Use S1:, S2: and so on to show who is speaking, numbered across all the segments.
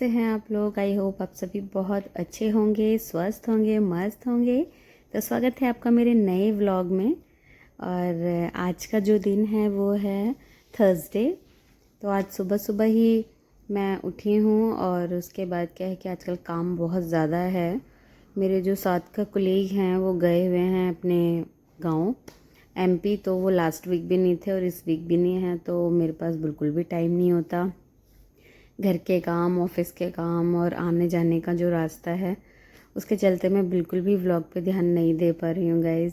S1: कैसे हैं आप लोग। आई होप आप सभी बहुत अच्छे होंगे, स्वस्थ होंगे, मस्त होंगे। तो स्वागत है आपका मेरे नए व्लॉग में। और आज का जो दिन है वो है थर्सडे। तो आज सुबह सुबह ही मैं उठी हूँ और उसके बाद क्या है कि आजकल काम बहुत ज़्यादा है। मेरे जो साथ का कोलीग हैं वो गए हुए हैं अपने गांव एमपी, तो वो लास्ट वीक भी नहीं थे और इस वीक भी नहीं है, तो मेरे पास बिल्कुल भी टाइम नहीं होता। घर के काम, ऑफिस के काम और आने जाने का जो रास्ता है उसके चलते मैं बिल्कुल भी व्लॉग पे ध्यान नहीं दे पा रही हूँ गाइज़।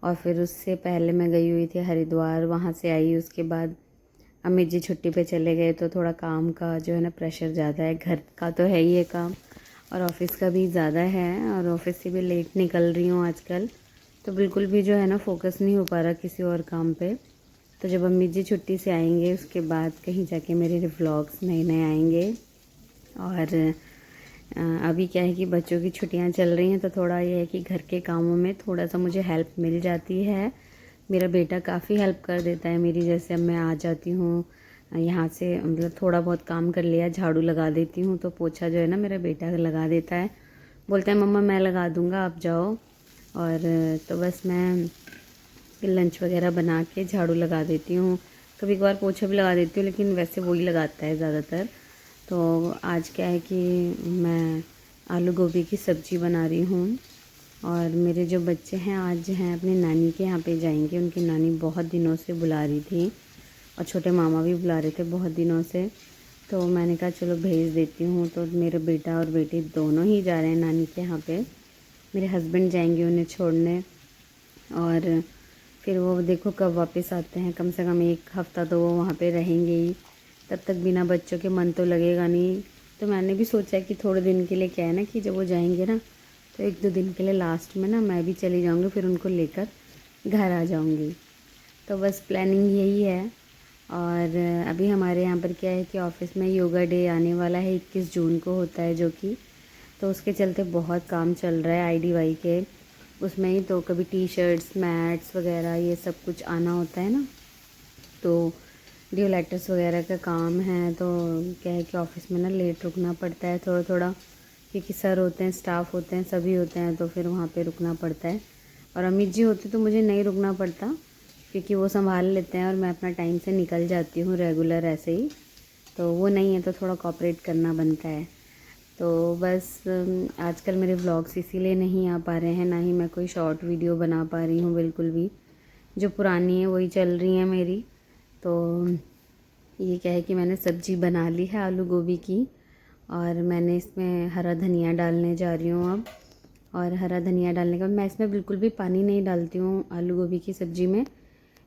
S1: और फिर उससे पहले मैं गई हुई थी हरिद्वार, वहाँ से आई उसके बाद अमित जी छुट्टी पे चले गए, तो थोड़ा काम का जो है ना प्रेशर ज़्यादा है। घर का तो है ही है काम और ऑफिस का भी ज़्यादा है, और ऑफिस से भी लेट निकल रही हूँ आजकल, तो बिल्कुल भी जो है ना फोकस नहीं हो पा रहा किसी और काम पे। तो जब अम्मी जी छुट्टी से आएंगे उसके बाद कहीं जाके मेरे व्लॉग्स नए नए आएंगे। और अभी क्या है कि बच्चों की छुट्टियां चल रही हैं, तो थोड़ा ये है कि घर के कामों में थोड़ा सा मुझे हेल्प मिल जाती है। मेरा बेटा काफ़ी हेल्प कर देता है मेरी। जैसे अब मैं आ जाती हूँ यहाँ से, मतलब थोड़ा बहुत काम कर लिया, झाड़ू लगा देती हूँ, तो पोछा जो है ना मेरा बेटा लगा देता है। बोलता है मम्मा मैं लगा दूँगा, आप जाओ। और तो बस मैं फिर लंच वगैरह बना के झाड़ू लगा देती हूँ। कभी कभार पोछा भी लगा देती हूँ, लेकिन वैसे वही लगाता है ज़्यादातर। तो आज क्या है कि मैं आलू गोभी की सब्ज़ी बना रही हूँ। और मेरे जो बच्चे हैं आज हैं अपनी नानी के यहाँ पे जाएंगे। उनकी नानी बहुत दिनों से बुला रही थी और छोटे मामा भी बुला रहे थे बहुत दिनों से, तो मैंने कहा चलो भेज देती हूँ। तो मेरा बेटा और बेटी दोनों ही जा रहे हैं नानी के यहाँ पे। मेरे हस्बैंड जाएंगे उन्हें छोड़ने, और फिर वो देखो कब वापस आते हैं। कम से कम एक हफ़्ता तो वो वहाँ पे रहेंगे ही, तब तक बिना बच्चों के मन तो लगेगा नहीं। तो मैंने भी सोचा कि थोड़े दिन के लिए क्या है ना कि जब वो जाएंगे ना, तो एक दो दिन के लिए लास्ट में ना मैं भी चली जाऊँगी, फिर उनको लेकर घर आ जाऊँगी। तो बस प्लानिंग यही है। और अभी हमारे यहाँ पर क्या है कि ऑफिस में योगा डे आने वाला है, 21 जून को होता है जो कि, तो उसके चलते बहुत काम चल रहा है आईडीवाई के उसमें ही। तो कभी टी शर्ट्स, मैट्स वगैरह ये सब कुछ आना होता है ना, तो ड्यू लेटर्स वगैरह का काम है। तो क्या है कि ऑफिस में ना लेट रुकना पड़ता है थोड़ा थोड़ा, क्योंकि सर होते हैं, स्टाफ होते हैं, सभी होते हैं, तो फिर वहाँ पे रुकना पड़ता है। और अमित जी होते तो मुझे नहीं रुकना पड़ता, क्योंकि वो संभाल लेते हैं और मैं अपना टाइम से निकल जाती हूँ रेगुलर ऐसे ही। तो वो नहीं है तो थोड़ा कॉपरेट करना बनता है। तो बस आजकल मेरे व्लॉग्स इसीलिए नहीं आ पा रहे हैं, ना ही मैं कोई शॉर्ट वीडियो बना पा रही हूँ बिल्कुल भी। जो पुरानी है वही चल रही हैं मेरी। तो ये क्या है कि मैंने सब्ज़ी बना ली है आलू गोभी की, और मैंने इसमें हरा धनिया डालने जा रही हूँ अब। और हरा धनिया डालने के बाद मैं इसमें बिल्कुल भी पानी नहीं डालती हूँ आलू गोभी की सब्ज़ी में,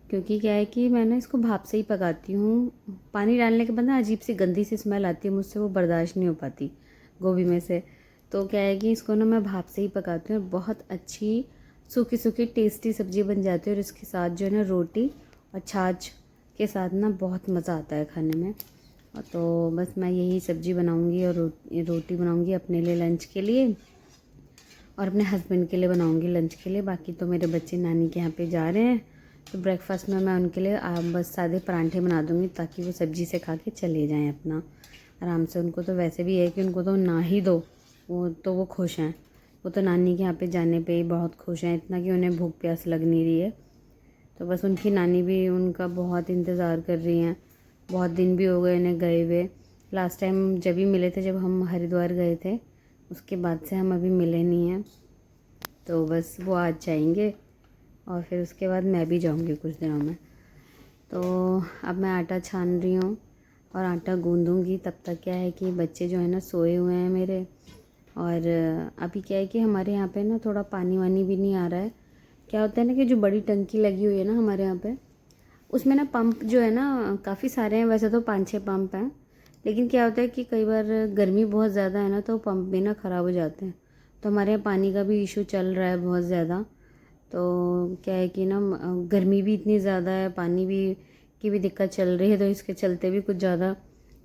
S1: क्योंकि क्या है कि मैं ना इसको भाप से ही पकाती हूँ। पानी डालने के बाद ना अजीब सी गंदी सी स्मेल आती है, मुझसे वो बर्दाश्त नहीं हो पाती गोभी में से। तो क्या है कि इसको ना मैं भाप से ही पकाती हूँ और बहुत अच्छी सूखी सूखी टेस्टी सब्ज़ी बन जाती है। और इसके साथ जो है ना रोटी और छाछ के साथ ना बहुत मज़ा आता है खाने में। और तो बस मैं यही सब्ज़ी बनाऊँगी और रोटी बनाऊँगी अपने लिए लंच के लिए, और अपने हस्बैंड के लिए बनाऊँगी लंच के लिए। बाकी तो मेरे बच्चे नानी के यहाँ पे जा रहे हैं, तो ब्रेकफास्ट में मैं उनके लिए बस सादे परांठे बना दूँगी, ताकि वो सब्ज़ी से खा के चले जाएँ अपना आराम से। उनको तो वैसे भी है कि उनको तो ना ही दो, वो खुश हैं। वो तो नानी के यहाँ पे जाने पे ही बहुत खुश हैं, इतना कि उन्हें भूख प्यास लग नहीं रही है। तो बस उनकी नानी भी उनका बहुत इंतज़ार कर रही हैं। बहुत दिन भी हो गए उन्हें गए हुए। लास्ट टाइम जब भी मिले थे, जब हम हरिद्वार गए थे, उसके बाद से हम अभी मिले नहीं हैं। तो बस वो आज जाएंगे और फिर उसके बाद मैं भी जाऊंगी कुछ दिनों में। तो अब मैं आटा छान रही हूँ और आटा गूंदूंगी। तब तक क्या है कि बच्चे जो है ना सोए हुए हैं मेरे। और अभी क्या है कि हमारे यहाँ पे ना थोड़ा पानी वानी भी नहीं आ रहा है। क्या होता है ना कि जो बड़ी टंकी लगी हुई है ना हमारे यहाँ पे, उसमें ना पंप जो है ना काफ़ी सारे हैं, वैसे तो 5-6 पंप हैं, लेकिन क्या होता है कि कई बार गर्मी बहुत ज़्यादा है ना, तो पंप भी ना ख़राब हो जाते हैं। तो हमारे यहाँ पानी का भी इशू चल रहा है बहुत ज़्यादा। तो क्या है कि ना गर्मी भी इतनी ज़्यादा है, पानी भी की भी दिक्कत चल रही है, तो इसके चलते भी कुछ ज़्यादा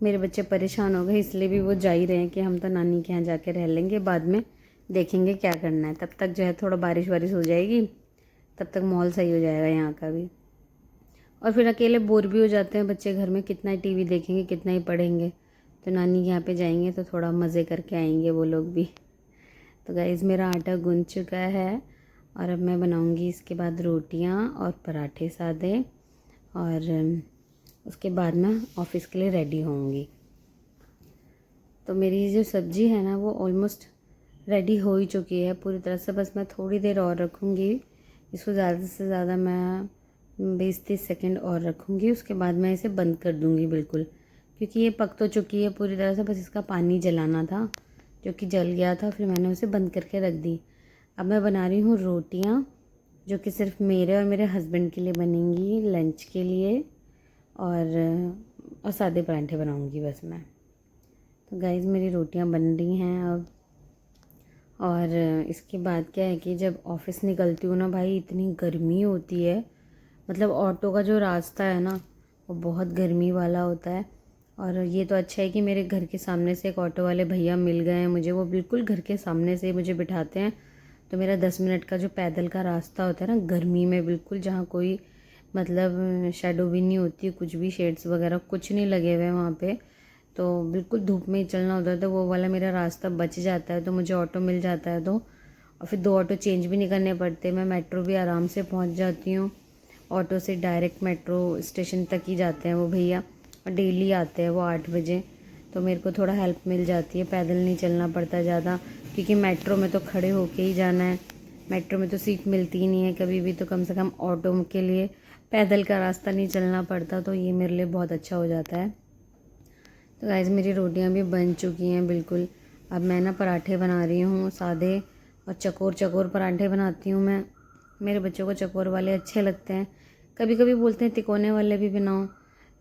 S1: मेरे बच्चे परेशान हो गए। इसलिए भी वो जा ही रहे हैं कि हम तो नानी के यहाँ जाके रह लेंगे, बाद में देखेंगे क्या करना है। तब तक जो है थोड़ा बारिश वारिश हो जाएगी, तब तक माहौल सही हो जाएगा यहाँ का भी। और फिर अकेले बोर भी हो जाते हैं बच्चे घर में, कितना ही टीवी देखेंगे, कितना ही पढ़ेंगे। तो नानी के यहाँ पे जाएंगे तो थोड़ा मज़े करके आएंगे वो लोग भी। तो गाइज़ मेरा आटा गूंद चुका है और अब मैं बनाऊंगी इसके बाद रोटियां और पराठे सादे, और उसके बाद मैं ऑफ़िस के लिए रेडी होंगी। तो मेरी जो सब्ज़ी है ना वो ऑलमोस्ट रेडी हो ही चुकी है पूरी तरह से, बस मैं थोड़ी देर और रखूँगी इसको, ज़्यादा से ज़्यादा मैं 20-30 सेकंड और रखूँगी। उसके बाद मैं इसे बंद कर दूँगी बिल्कुल, क्योंकि ये पक तो चुकी है पूरी तरह से, बस इसका पानी जलाना था जो कि जल गया था, फिर मैंने उसे बंद करके रख दी। अब मैं बना रही हूँ रोटियाँ, जो कि सिर्फ मेरे और मेरे हस्बैंड के लिए बनेंगी लंच के लिए, और सादे पराठे बनाऊँगी बस मैं। तो गाइज़ मेरी रोटियाँ बन रही हैं अब। और इसके बाद क्या है कि जब ऑफ़िस निकलती हूँ ना भाई, इतनी गर्मी होती है, मतलब ऑटो का जो रास्ता है ना वो बहुत गर्मी वाला होता है। और ये तो अच्छा है कि मेरे घर के सामने से एक ऑटो वाले भैया मिल गए हैं मुझे, वो बिल्कुल घर के सामने से मुझे बिठाते हैं। तो मेरा 10 मिनट का जो पैदल का रास्ता होता है ना गर्मी में, बिल्कुल जहाँ कोई मतलब शेडो भी नहीं होती, कुछ भी शेड्स वगैरह कुछ नहीं लगे हुए हैं वहाँ पे, तो बिल्कुल धूप में ही चलना होता है, तो वो वाला मेरा रास्ता बच जाता है, तो मुझे ऑटो मिल जाता है। तो और फिर 2 ऑटो चेंज भी नहीं करने पड़ते, मैं मेट्रो भी आराम से पहुँच जाती हूँ। ऑटो से डायरेक्ट मेट्रो स्टेशन तक ही जाते हैं वो भैया, और डेली आते हैं वो 8 बजे, तो मेरे को थोड़ा हेल्प मिल जाती है, पैदल नहीं चलना पड़ता ज़्यादा, क्योंकि मेट्रो में तो खड़े होके ही जाना है, मेट्रो में तो सीट मिलती ही नहीं है कभी भी, तो कम से कम ऑटो के लिए पैदल का रास्ता नहीं चलना पड़ता, तो ये मेरे लिए बहुत अच्छा हो जाता है। तो गाइज़ मेरी रोटियां भी बन चुकी हैं बिल्कुल। अब मैं ना पराठे बना रही हूँ सादे, और चकोर चकोर पराठे बनाती हूँ मैं। मेरे बच्चों को चकोर वाले अच्छे लगते हैं, कभी कभी बोलते हैं तिकोने वाले भी बनाओ,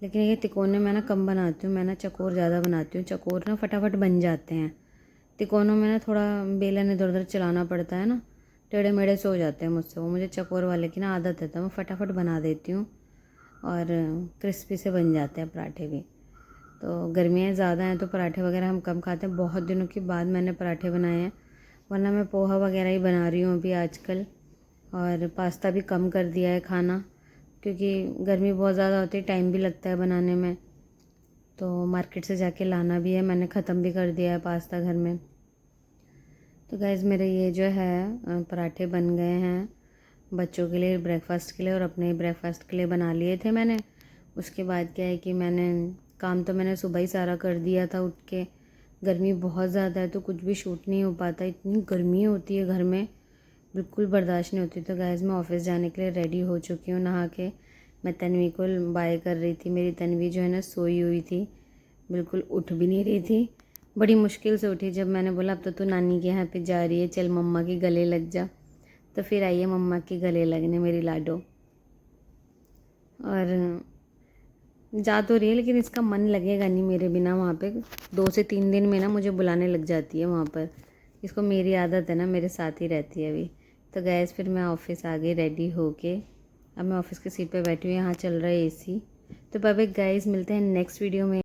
S1: लेकिन ये तिकोने मैं ना कम बनाती हूँ, मैं ना चकोर ज़्यादा बनाती हूँ। चकोर ना फटाफट बन जाते हैं, तिकोनों में ना थोड़ा बेलन इधर उधर चलाना पड़ता है ना, टेढ़े मेढ़े से हो जाते हैं मुझसे वो। मुझे चकोर वाले की ना आदत है, तो मैं फटाफट बना देती हूँ, और क्रिस्पी से बन जाते हैं पराठे भी। तो गर्मियाँ ज़्यादा हैं तो पराठे वगैरह हम कम खाते हैं, बहुत दिनों के बाद मैंने पराठे बनाए हैं, वरना मैं पोहा वगैरह ही बना रही हूँ अभी आजकल। और पास्ता भी कम कर दिया है खाना, क्योंकि गर्मी बहुत ज़्यादा होती है, टाइम भी लगता है बनाने में, तो मार्केट से जाके लाना भी है, मैंने ख़त्म भी कर दिया है पास्ता घर में। तो गाइज़ मेरे ये जो है पराठे बन गए हैं बच्चों के लिए ब्रेकफास्ट के लिए, और अपने ब्रेकफास्ट के लिए बना लिए थे मैंने। उसके बाद क्या है कि मैंने काम तो मैंने सुबह ही सारा कर दिया था उठ के, गर्मी बहुत ज़्यादा है तो कुछ भी शूट नहीं हो पाता, इतनी गर्मी होती है घर में, बिल्कुल बर्दाश्त नहीं होती। तो गाइज़ मैं ऑफ़िस जाने के लिए रेडी हो चुकी हूँ नहा के। मैं तन्वी को बाय कर रही थी, मेरी तन्वी जो है ना सोई हुई थी, बिल्कुल उठ भी नहीं रही थी, बड़ी मुश्किल से उठी। जब मैंने बोला अब तो तू नानी के यहाँ पे जा रही है, चल मम्मा के गले लग जा, तो फिर आइए मम्मा के गले लगने मेरी लाडो। और जा तो रही है लेकिन इसका मन लगेगा नहीं मेरे बिना वहाँ पे, 2 से 3 दिन में ना मुझे बुलाने लग जाती है वहाँ पर, इसको मेरी आदत है ना, मेरे साथ ही रहती है अभी। तो गैस फिर मैं ऑफ़िस आ गई रेडी होके, अब मैं ऑफ़िस की सीट पे बैठी हुई, यहाँ चल रहा है एसी। तो बाय बाय गाइस, मिलते हैं नेक्स्ट वीडियो में।